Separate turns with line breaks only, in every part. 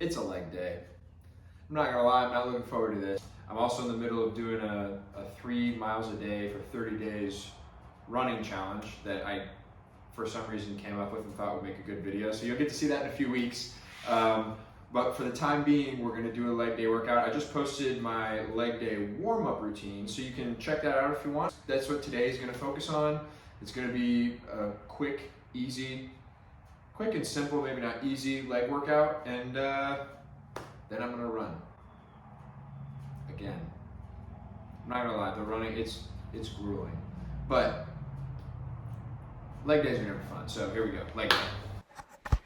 It's a leg day. I'm not gonna lie, I'm not looking forward to this. I'm also in the middle of doing a 3 miles a day for 30 days running challenge that I, for some reason, came up with and thought would make a good video. So you'll get to see that in a few weeks. But for the time being, we're gonna do a leg day workout. I just posted my leg day warm-up routine, so you can check that out if you want. That's what today is gonna focus on. It's gonna be a quick and simple, maybe not easy leg workout, and then I'm gonna run again. I'm not gonna lie, the running, it's grueling, but leg days are gonna be fun. So here we go, leg day.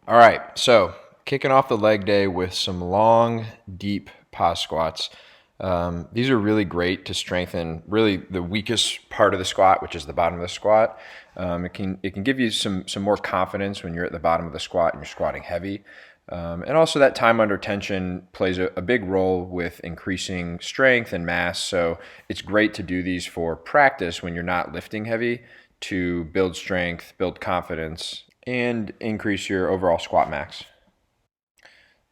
All right, so kicking off the leg day with some long, deep pause squats. These are really great to strengthen really the weakest part of the squat, which is the bottom of the squat. It can give you some more confidence when you're at the bottom of the squat and you're squatting heavy. And also that time under tension plays a big role with increasing strength and mass. So it's great to do these for practice when you're not lifting heavy to build strength, build confidence, and increase your overall squat max.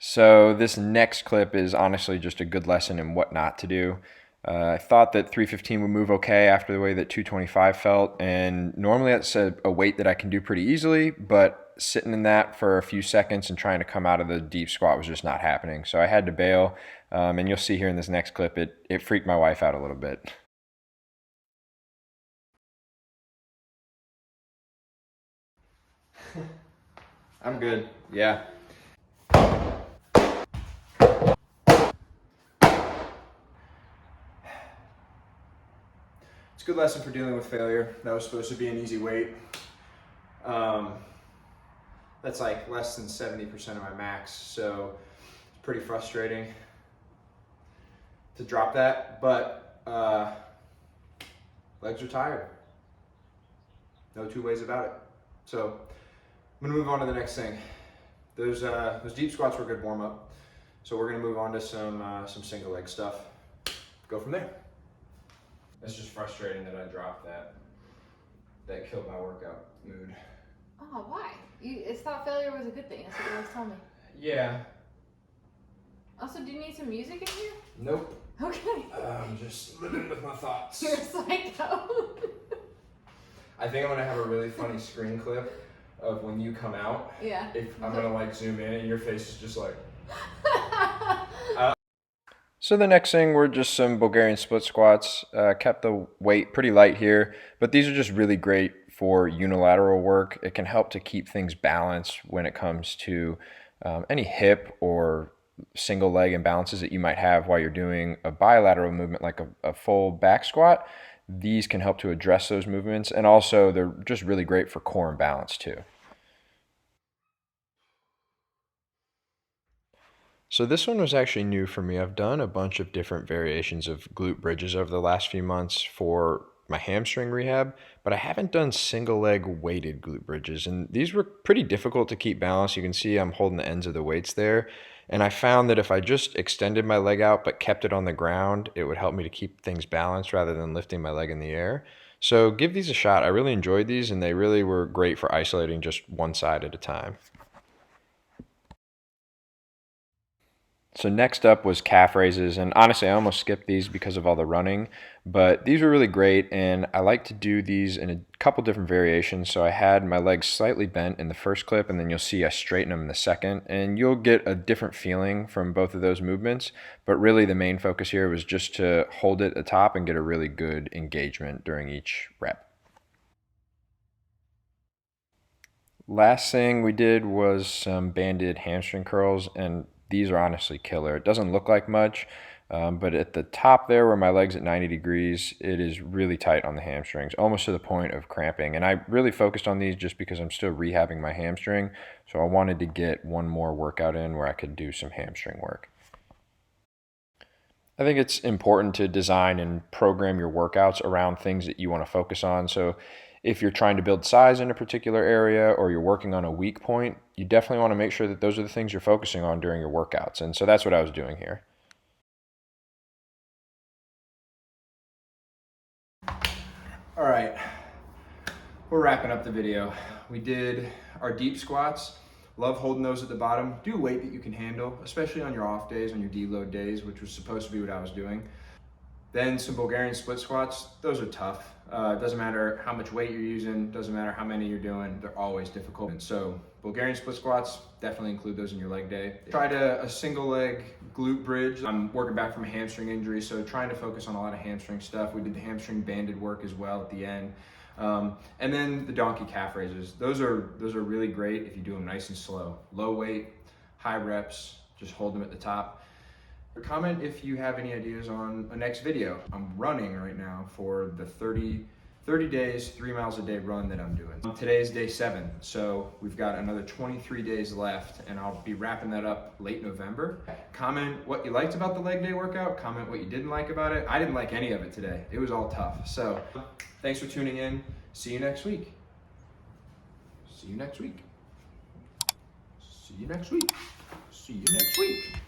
So this next clip is honestly just a good lesson in what not to do. I thought that 315 would move okay after the way that 225 felt, and normally that's a weight that I can do pretty easily, but sitting in that for a few seconds and trying to come out of the deep squat was just not happening. So I had to bail, and you'll see here in this next clip, it freaked my wife out a little bit. I'm good, yeah. It's a good lesson for dealing with failure. That was supposed to be an easy weight. That's like less than 70% of my max, so it's pretty frustrating to drop that, but legs are tired. No two ways about it. So I'm gonna move on to the next thing. Those deep squats were a good warm up, so we're gonna move on to some single leg stuff. Go from there. It's just frustrating that I dropped that. That killed my workout mood.
Oh, why? It's thought failure was a good thing. That's what you always tell me.
Yeah.
Also, do you need some music in here?
Nope.
Okay.
I'm just living with my thoughts.
You're a psycho.
I think I'm gonna have a really funny screen clip of when you come out.
Yeah.
If I'm gonna like zoom in and your face is just like. So the next thing were just some Bulgarian split squats. Kept the weight pretty light here, but these are just really great for unilateral work. It can help to keep things balanced when it comes to any hip or single leg imbalances that you might have while you're doing a bilateral movement like a full back squat. These can help to address those movements, and also they're just really great for core and balance too. So this one was actually new for me. I've done a bunch of different variations of glute bridges over the last few months for my hamstring rehab, but I haven't done single leg weighted glute bridges, and these were pretty difficult to keep balanced. You can see I'm holding the ends of the weights there, and I found that if I just extended my leg out but kept it on the ground, it would help me to keep things balanced rather than lifting my leg in the air. So give these a shot. I really enjoyed these, and they really were great for isolating just one side at a time. So next up was calf raises, and honestly, I almost skipped these because of all the running, but these were really great, and I like to do these in a couple different variations. So I had my legs slightly bent in the first clip, and then you'll see I straighten them in the second, and you'll get a different feeling from both of those movements, but really the main focus here was just to hold it at the top and get a really good engagement during each rep. Last thing we did was some banded hamstring curls, and these are honestly killer. It doesn't look like much, but at the top there where my leg's at 90 degrees, it is really tight on the hamstrings, almost to the point of cramping. And I really focused on these just because I'm still rehabbing my hamstring, so I wanted to get one more workout in where I could do some hamstring work. I think it's important to design and program your workouts around things that you want to focus on. So if you're trying to build size in a particular area or you're working on a weak point, you definitely want to make sure that those are the things you're focusing on during your workouts. And so that's what I was doing here. All right, we're wrapping up the video. We did our deep squats. Love holding those at the bottom. Do weight that you can handle, especially on your off days, on your deload days, which was supposed to be what I was doing. Then some Bulgarian split squats. Those are tough. It doesn't matter how much weight you're using, doesn't matter how many you're doing, they're always difficult. And so Bulgarian split squats, definitely include those in your leg day. Tried a single leg glute bridge. I'm working back from a hamstring injury, so trying to focus on a lot of hamstring stuff. We did the hamstring banded work as well at the end. And then the donkey calf raises. Those are really great if you do them nice and slow. Low weight, high reps, just hold them at the top. Comment if you have any ideas on a next video. I'm running right now for the 30 days, 3 miles a day run that I'm doing. Today's day 7, so we've got another 23 days left, and I'll be wrapping that up late November. Comment what you liked about the leg day workout, comment what you didn't like about it. I didn't like any of it today. It was all tough. So thanks for tuning in. See you next week. See you next week. See you next week. See you next week.